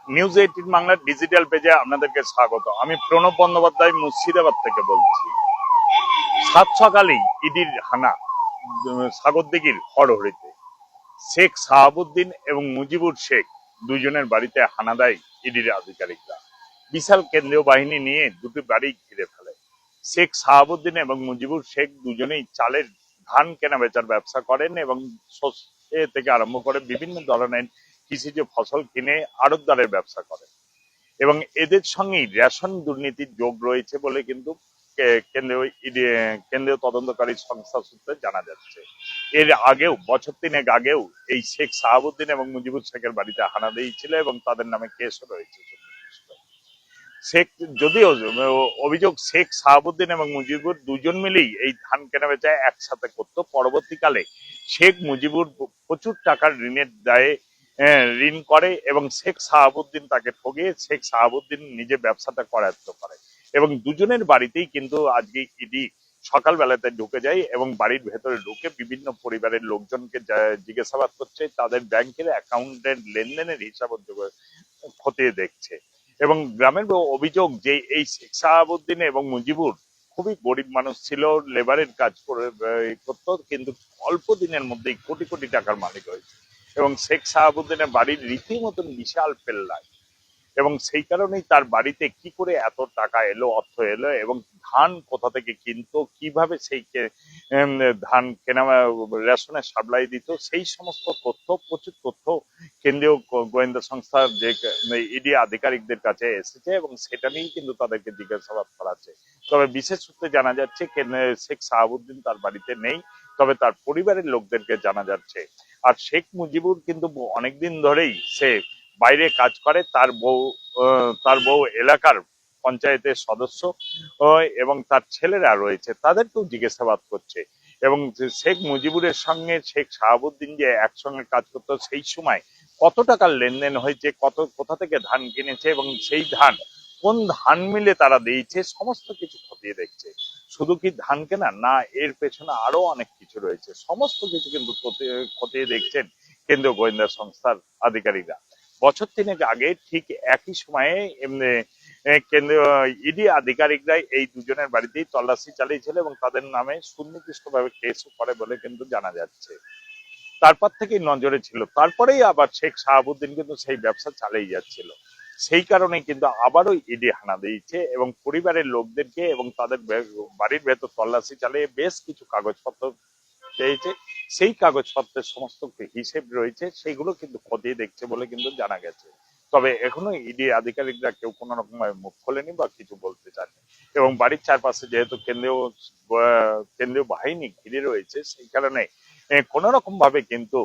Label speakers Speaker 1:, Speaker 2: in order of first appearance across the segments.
Speaker 1: News 18 বাংলার digital পেজে আপনাদেরকে স্বাগত। আমি প্রণব বন্দ্যোপাধ্যায় মুর্শিদাবাদ থেকে বলছি। সাত সকালেই ইডির হানা সাগরদিঘির হরহরিতে। শেখ সাহাবুদ্দিন এবং মুজিবুর শেখ দুজনের বাড়িতে হানা দেয় ইডির আধিকারিকরা। বিশাল কেন্দ্রীয় বাহিনী নিয়ে দুটি বাড়ি ঘিরে ফেলে। শেখ সাহাবুদ্দিন এবং মুজিবুর শেখ দুজনেই চালের ধান কেনা বেচার ব্যবসা করেন এবং সর্ষে থেকে আরম্ভ করে বিভিন্ন ধরনের কৃষিজ ফসল কিনে আড়তদারের ব্যবসা করেন এবং এদের সঙ্গেই রেশন দুর্নীতির যোগ রয়েছে বলে কিন্তু কেন্দ্রীয় তদন্তকারী সংস্থা সূত্রে জানা যাচ্ছে। এর আগেও বছর তিনেক আগেও এই শেখ সাহাবুদ্দিন এবং মুজিবুর শেখের বাড়িতে হানা দিয়েছিল এবং তাদের নামে কেসও রয়েছে। শেখ যদিও অভিযোগ শেখ সাহাবুদ্দিন এবং মুজিবুর দুজন মিলেই এই ধান কেনা বেচা একসাথে করতো। পরবর্তীকালে শেখ মুজিবুর প্রচুর টাকার ঋণের দায়ে ঋণ করে এবং শেখ সাহাবুদ্দিন তাকে ঠগিয়ে শেখ সাহাবুদ্দিন নিজে ব্যবসাটা করায়ত্ত করে এবং দুজনের বাড়িতেই কিন্তু আজকে ইডি সকালবেলাতে ঢুকে যায় এবং বাড়ির ভেতরে ঢুকে বিভিন্ন পরিবারের লোকজনকে জিজ্ঞাসাবাদ করছে, তাদের ব্যাংকের অ্যাকাউন্টের লেনদেনের হিসাব খতিয়ে দেখছে। এবং গ্রামের অভিযোগ যে এই শেখ সাহাবুদ্দিন এবং মুজিবুর খুবই গরিব মানুষ ছিল, লেবারের কাজ করে করতো, কিন্তু অল্প দিনের মধ্যেই কোটি কোটি টাকার মালিক হয়েছে এবং শেখ সাহাবুদ্দিনের বাড়ির রীতিমতন বিশাল পেল্লায় এবং সেই কারণেই তার বাড়িতে কি করে এত টাকা এলো, অর্থ এলো এবং ধান কোথা থেকে কিনতো, কিভাবে সেই ধান কেনা রেশনের সাপ্লাই দিত, সেই সমস্ত তথ্য, প্রচুর তথ্য কেন্দ্রীয় গোয়েন্দা সংস্থার যে ইডি আধিকারিকদের কাছে এসেছে এবং সেটা নিয়েই কিন্তু তাদেরকে জিজ্ঞাসাবাদ করাচ্ছে। তবে বিশেষ সূত্রে জানা যাচ্ছে শেখ সাহাবুদ্দিন তার বাড়িতে নেই, তবে তার পরিবারের লোকদেরকে জানা যাচ্ছে। আর শেখ মুজিবুর কিন্তু অনেকদিন ধরেই সে বাইরে কাজ করে, তার বউ এলাকার পঞ্চায়েতের সদস্য এবং তার ছেলেরা রয়েছে, তাদেরকেও জিজ্ঞাসাবাদ করছে। এবং শেখ মুজিবুরের সঙ্গে শেখ সাহাবুদ্দিন যে একসঙ্গে কাজ করতো, সেই সময় কত টাকার লেনদেন হয়েছে, কোথা থেকে ধান কিনেছে এবং সেই ধান কোন ধান মিলে তারা দিয়েছে, সমস্ত কিছু খতিয়ে দেখছে। শুধু কি ধান কেনা না, এর পেছনে আরো অনেক কিছু রয়েছে, সমস্ত কিছু কিন্তু খতিয়ে দেখছেন কেন্দ্রীয় গোয়েন্দা সংস্থার আধিকারিকরা। বছর তিনেক আগে ঠিক একই সময়ে কেন্দ্রীয় ইডি আধিকারিকরাই এই দুজনের বাড়িতেই তল্লাশি চালিয়েছিল এবং তাদের নামে সুনির্দিষ্টভাবে কেসও করে বলে কিন্তু জানা যাচ্ছে। তারপর থেকেই নজরে ছিল, তারপরেই আবার শেখ সাহাবুদ্দিন কিন্তু সেই ব্যবসা চালিয়ে যাচ্ছিল। সেই কারণে কিন্তু আবারও ইডি হানা দিয়েছে এবং পরিবারের লোকদেরকে এবং তাদের বাড়ির ভেতর তল্লাশি চালিয়ে বেশ কিছু কাগজপত্র পেয়েছে। সেই কাগজপত্রের সমস্ত হিসেব রয়েছে, সেইগুলো কিন্তু খতিয়ে দেখছে বলে কিন্তু জানা গেছে। তবে এখনো ইডি আধিকারিকরা কেউ কোনো রকম মুখ খোলেনি বা কিছু বলতে চাননি এবং বাড়ির চারপাশে যেহেতু কেন্দ্রীয় বাহিনী ঘিরে রয়েছে, সেই কারণে কোন রকম ভাবে কিন্তু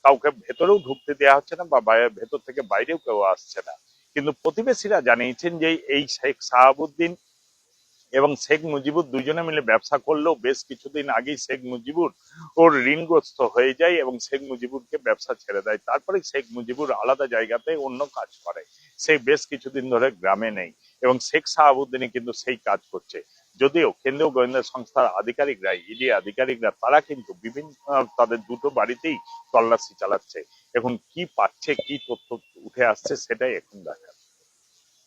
Speaker 1: কাউকে ভেতরেও ঢুকতে দেওয়া হচ্ছে না বা ভেতর থেকে বাইরেও কেউ আসছে না। কিন্তু প্রতিবেশীরা জানিয়েছেন যে এই শেখ সাহাবুদ্দিন এবং শেখ মুজিবুর দুজনে মিলে ব্যবসা করলেও বেশ কিছুদিন আগেই শেখ মুজিবুর ওর ঋণগ্রস্ত হয়ে যায় এবং শেখ মুজিবুরকে ব্যবসা ছেড়ে দেয়। তারপরে শেখ মুজিবুর আলাদা জায়গাতে অন্য কাজ করে, সেই বেশ কিছুদিন ধরে গ্রামে নেই এবং শেখ সাহাবুদ্দিনই কিন্তু সেই কাজ করছে। যদিও কেন্দ্রীয় গোয়েন্দা সংস্থার আধিকারিকরা, ইডি আধিকারিকরা, তারা কিন্তু বিভিন্ন তাদের দুটো বাড়িতেই তল্লাশি চালাচ্ছে। এখন কি পাচ্ছে, কি তথ্য উঠে আসছে, সেটাই এখন দেখা।